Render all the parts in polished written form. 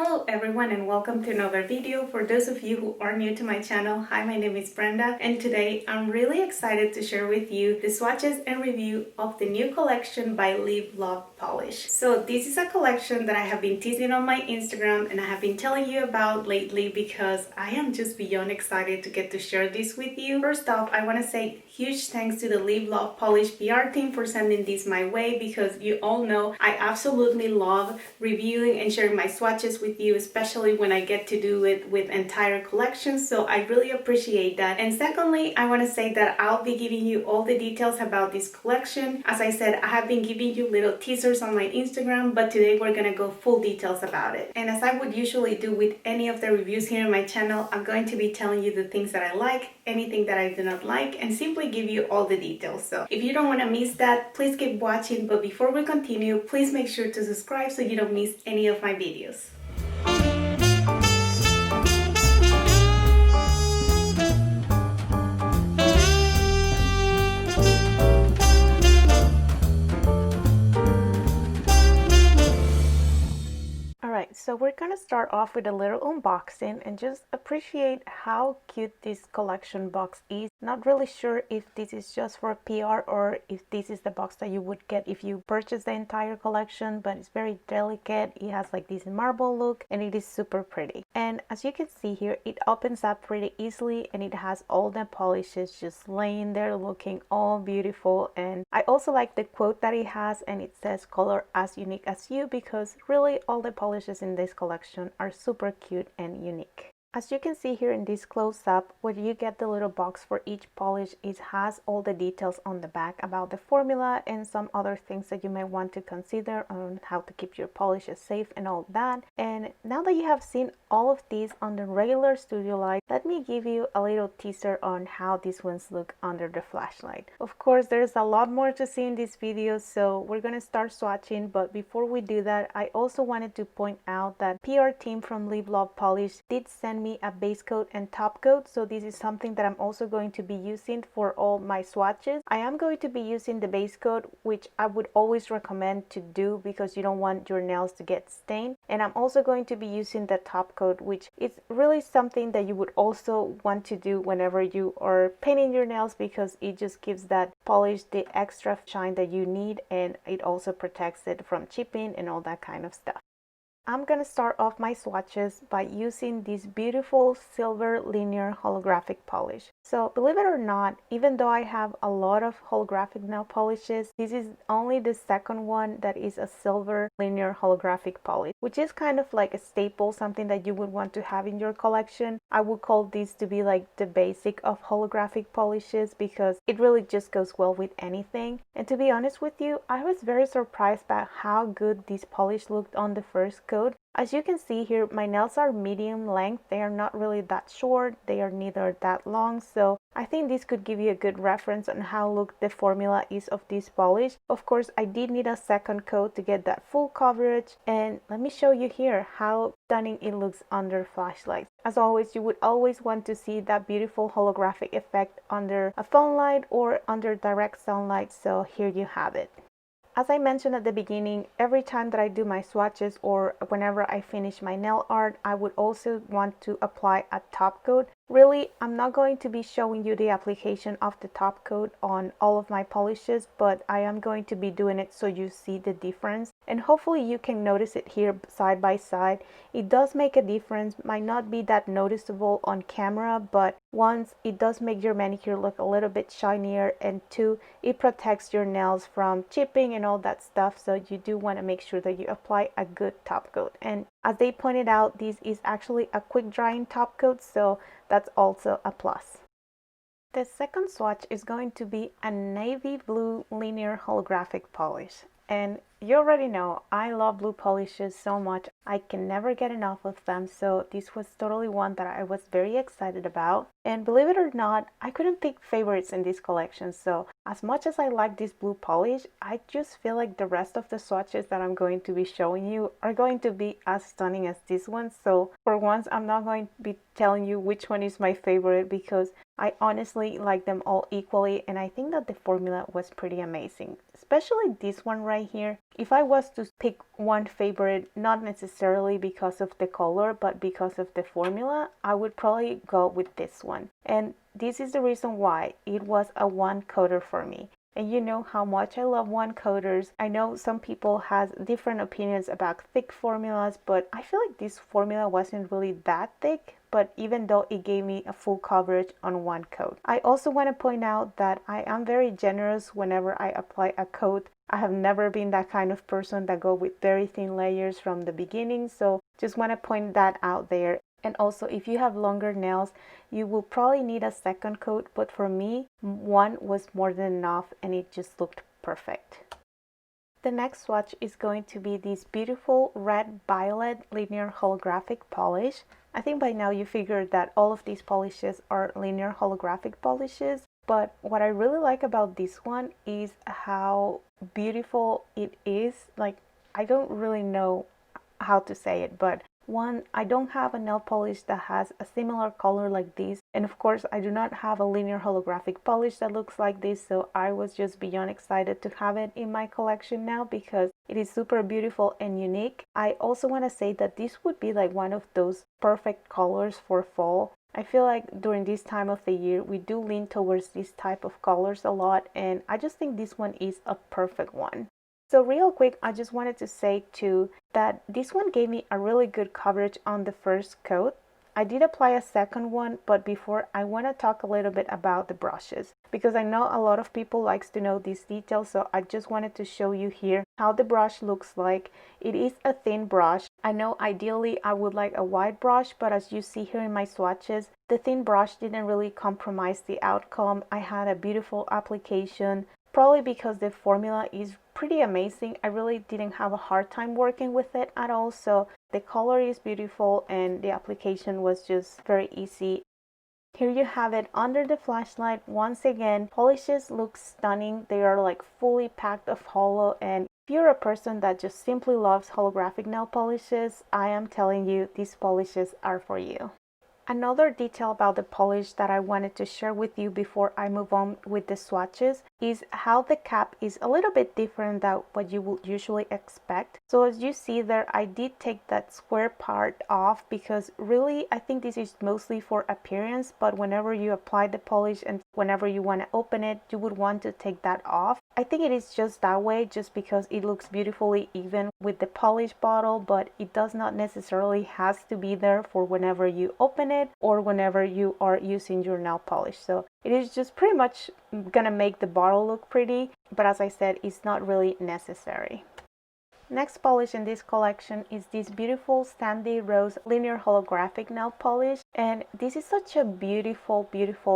Hello everyone and welcome to another video. For those of you who are new to my channel, hi, my name is Brenda and today I'm really excited to share with you the swatches and review of the new collection by Live Love Polish. So this is a collection that I have been teasing on my Instagram and I have been telling you about lately because I am just beyond excited to get to share this with you. First off, I want to say huge thanks to the Live Love Polish PR team for sending this my way because you all know I absolutely love reviewing and sharing my swatches with you, especially when I get to do it with entire collections, so I really appreciate that. And secondly, I want to say that I'll be giving you all the details about this collection. As I said, I have been giving you little teasers on my Instagram, but today we're gonna go full details about it. And as I would usually do with any of the reviews here on my channel, I'm going to be telling you the things that I like, anything that I do not like, and simply give you all the details. So if you don't want to miss that, please keep watching. But before we continue, please make sure to subscribe so you don't miss any of my videos. So we're gonna start off with a little unboxing and just appreciate how cute this collection box is. Not really sure if this is just for PR or if this is the box that you would get if you purchase the entire collection, but it's very delicate. It has like this marble look and it is super pretty. And as you can see here, it opens up pretty easily and it has all the polishes just laying there looking all beautiful. And I also like the quote that it has, and it says color as unique as you, because really all the polishes in this collection are super cute and unique. As you can see here in this close-up, when you get the little box for each polish, it has all the details on the back about the formula and some other things that you may want to consider on how to keep your polishes safe and all that. And now that you have seen all of these on the regular studio light, let me give you a little teaser on how these ones look under the flashlight. Of course, there's a lot more to see in this video, so we're gonna start swatching, but before we do that, I also wanted to point out that PR team from Live Love Polish did send me a base coat and top coat, so this is something that I'm also going to be using for all my swatches. I am going to be using the base coat, which I would always recommend to do because you don't want your nails to get stained, and I'm also going to be using the top coat, which is really something that you would also want to do whenever you are painting your nails because it just gives that polish the extra shine that you need, and it also protects it from chipping and all that kind of stuff. I'm gonna start off my swatches by using this beautiful silver linear holographic polish. So believe it or not, even though I have a lot of holographic nail polishes, this is only the second one that is a silver linear holographic polish, which is kind of like a staple, something that you would want to have in your collection. I would call this to be like the basic of holographic polishes because it really just goes well with anything. And to be honest with you, I was very surprised by how good this polish looked on the first coat. As you can see here, my nails are medium length. They are not really that short. They are neither that long. So I think this could give you a good reference on how look the formula is of this polish. Of course, I did need a second coat to get that full coverage. And let me show you here how stunning it looks under flashlights. As always, you would always want to see that beautiful holographic effect under a phone light or under direct sunlight. So here you have it. As I mentioned at the beginning, every time that I do my swatches or whenever I finish my nail art, I would also want to apply a top coat. Really, I'm not going to be showing you the application of the top coat on all of my polishes, but I am going to be doing it so you see the difference. And hopefully you can notice it here side by side. It does make a difference, might not be that noticeable on camera, but once, it does make your manicure look a little bit shinier, and two, it protects your nails from chipping and all that stuff, so you do want to make sure that you apply a good top coat. And as they pointed out, this is actually a quick drying top coat, so that's also a plus. The second swatch is going to be a navy blue linear holographic polish. And you already know I love blue polishes so much. I can never get enough of them, so this was totally one that I was very excited about. And believe it or not, I couldn't pick favorites in this collection, so as much as I like this blue polish, I just feel like the rest of the swatches that I'm going to be showing you are going to be as stunning as this one. So for once, I'm not going to be telling you which one is my favorite because I honestly like them all equally, and I think that the formula was pretty amazing, especially this one right here. If I was to pick one favorite, not necessarily because of the color, but because of the formula, I would probably go with this one. And this is the reason why it was a one coater for me. And you know how much I love one coaters. I know some people has different opinions about thick formulas, but I feel like this formula wasn't really that thick, but even though it gave me a full coverage on one coat. I also want to point out that I am very generous whenever I apply a coat. I have never been that kind of person that go with very thin layers from the beginning, so just want to point that out there. And also, if you have longer nails, you will probably need a second coat, but for me, one was more than enough and it just looked perfect. The next swatch is going to be this beautiful red violet linear holographic polish. I think by now you figured that all of these polishes are linear holographic polishes, but what I really like about this one is how beautiful it is. Like, I don't really know how to say it, but one, I don't have a nail polish that has a similar color like this, and of course I do not have a linear holographic polish that looks like this, so I was just beyond excited to have it in my collection now because it is super beautiful and unique. I also want to say that this would be like one of those perfect colors for fall. I feel like during this time of the year we do lean towards this type of colors a lot, and I just think this one is a perfect one. So real quick, I just wanted to say too that this one gave me a really good coverage on the first coat. I did apply a second one, but before I want to talk a little bit about the brushes because I know a lot of people likes to know these details, so I just wanted to show you here how the brush looks like. It is a thin brush. I know ideally I would like a wide brush, but as you see here in my swatches, the thin brush didn't really compromise the outcome. I had a beautiful application. Probably because the formula is pretty amazing. I really didn't have a hard time working with it at all. So the color is beautiful and the application was just very easy. Here you have it under the flashlight. Once again, polishes look stunning. They are like fully packed of holo, and if you're a person that just simply loves holographic nail polishes, I am telling you these polishes are for you. Another detail about the polish that I wanted to share with you before I move on with the swatches is how the cap is a little bit different than what you would usually expect. So as you see there, I did take that square part off because really I think this is mostly for appearance, but whenever you apply the polish and whenever you want to open it, you would want to take that off. I think it is just that way just because it looks beautifully even with the polish bottle, but it does not necessarily has to be there for whenever you open it or whenever you are using your nail polish. So it is just pretty much gonna make the bottle look pretty, but as I said, it's not really necessary. Next polish in this collection is this beautiful Sandy Rose linear holographic nail polish, and this is such a beautiful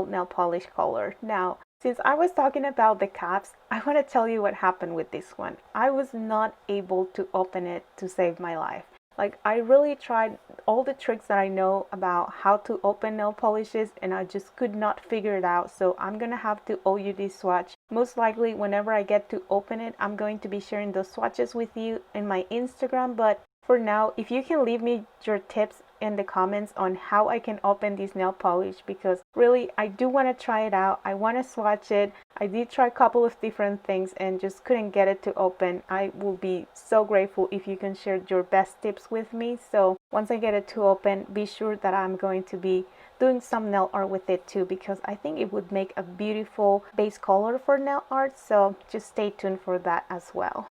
nail polish color. Now, since I was talking about the caps, I want to tell you what happened with this one. I was not able to open it to save my life. Like, I really tried all the tricks that I know about how to open nail polishes and I just could not figure it out. So I'm gonna have to owe you this swatch. Most likely whenever I get to open it, I'm going to be sharing those swatches with you in my Instagram. But for now, if you can leave me your tips in the comments on how I can open this nail polish, because really I do want to try it out. I want to swatch it. I did try a couple of different things and just couldn't get it to open. I will be so grateful if you can share your best tips with me. So once I get it to open, be sure that I'm going to be doing some nail art with it too, because I think it would make a beautiful base color for nail art. So just stay tuned for that as well.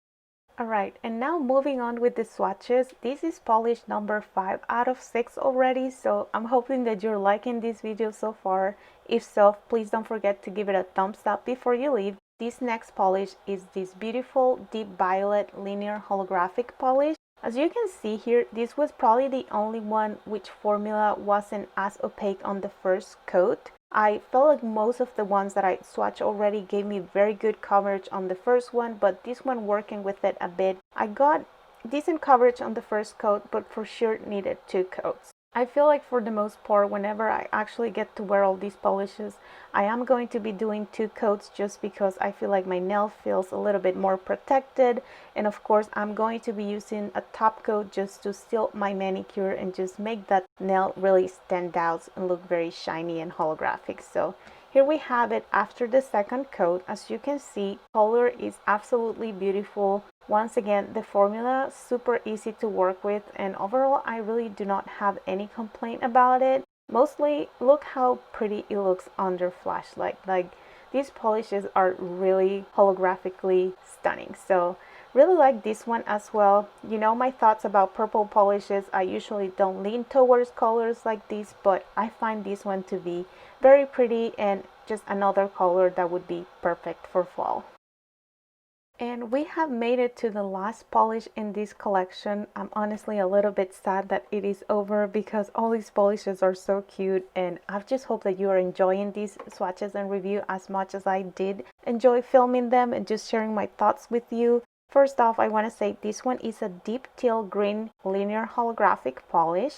Alright, and now moving on with the swatches. This is polish number 5 out of 6 already, so I'm hoping that you're liking this video so far. If so, please don't forget to give it a thumbs up before you leave. This next polish is this beautiful deep violet linear holographic polish. As you can see here, this was probably the only one which formula wasn't as opaque on the first coat. I felt like most of the ones that I swatched already gave me very good coverage on the first one, but this one, working with it a bit, I got decent coverage on the first coat, but for sure needed 2 coats. I feel like for the most part, whenever I actually get to wear all these polishes, I am going to be doing 2 coats just because I feel like my nail feels a little bit more protected. And of course, I'm going to be using a top coat just to seal my manicure and just make that nail really stand out and look very shiny and holographic. So Here we have it after the second coat. As you can see, color is absolutely beautiful. Once again, the formula super easy to work with, and overall I really do not have any complaint about it. Mostly, look how pretty it looks under flashlight. Like, these polishes are really holographically stunning. So really like this one as well. You know my thoughts about purple polishes. I usually don't lean towards colors like this, but I find this one to be very pretty and just another color that would be perfect for fall. And we have made it to the last polish in this collection. I'm honestly a little bit sad that it is over because all these polishes are so cute, and I just hope that you are enjoying these swatches and review as much as I did enjoy filming them and just sharing my thoughts with you. First off, I want to say this one is a deep teal green linear holographic polish.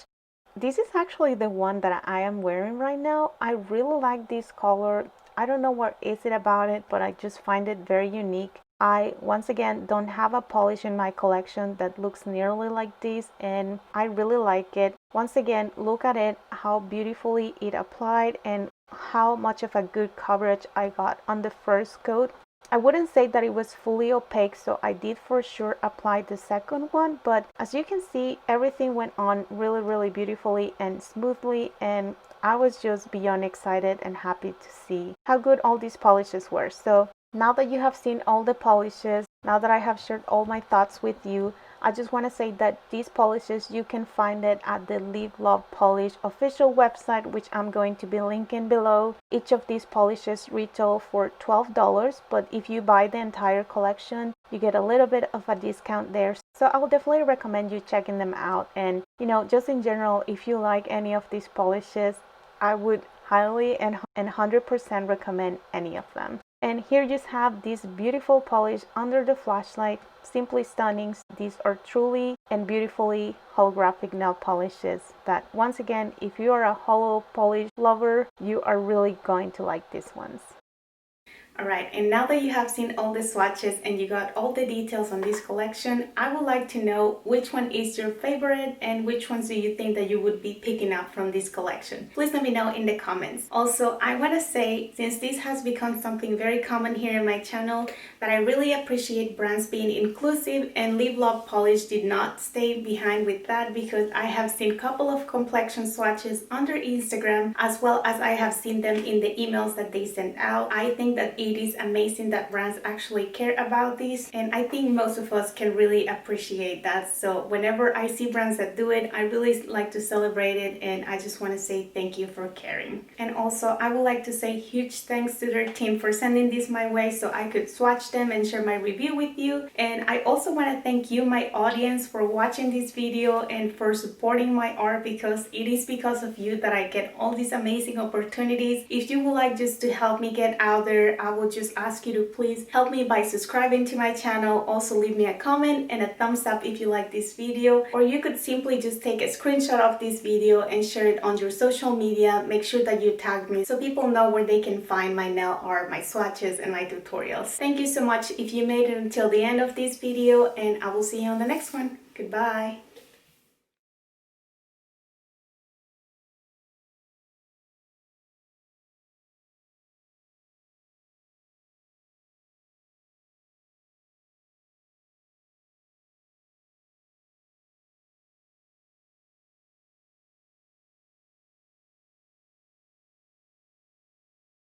This is actually the one that I am wearing right now. I really like this color. I don't know what is it about it, but I just find it very unique. I, once again, don't have a polish in my collection that looks nearly like this, and I really like it. Once again, look at it, how beautifully it applied and how much of a good coverage I got on the first coat. I wouldn't say that it was fully opaque, so I did for sure apply the second one, but as you can see, everything went on really beautifully and smoothly, and I was just beyond excited and happy to see how good all these polishes were. So now that you have seen all the polishes, now that I have shared all my thoughts with you, I just want to say that these polishes, you can find it at the Live Love Polish official website, which I'm going to be linking below. Each of these polishes retail for $12, but if you buy the entire collection, you get a little bit of a discount there. So I would definitely recommend you checking them out. And you know, just in general, if you like any of these polishes, I would highly and 100% recommend any of them. And here you just have this beautiful polish under the flashlight, simply stunning. These are truly and beautifully holographic nail polishes that, once again, if you are a holo polish lover, you are really going to like these ones. Alright, and now that you have seen all the swatches and you got all the details on this collection, I would like to know which one is your favorite and which ones do you think that you would be picking up from this collection. Please let me know in the comments. Also, I want to say, since this has become something very common here in my channel, that I really appreciate brands being inclusive, and Live Love Polish did not stay behind with that, because I have seen a couple of complexion swatches on their Instagram, as well as I have seen them in the emails that they sent out. I think that it is amazing that brands actually care about this, and I think most of us can really appreciate that. So whenever I see brands that do it, I really like to celebrate it, and I just want to say thank you for caring. And also, I would like to say huge thanks to their team for sending this my way so I could swatch them and share my review with you. And I also want to thank you, my audience, for watching this video and for supporting my art, because it is because of you that I get all these amazing opportunities. If you would like just to help me get out there, I will just ask you to please help me by subscribing to my channel. Also, leave me a comment and a thumbs up if you like this video, or you could simply just take a screenshot of this video and share it on your social media. Make sure that you tag me so people know where they can find my nail art, my swatches, and my tutorials. Thank you so much if you made it until the end of this video, and I will see you on the next one. Goodbye.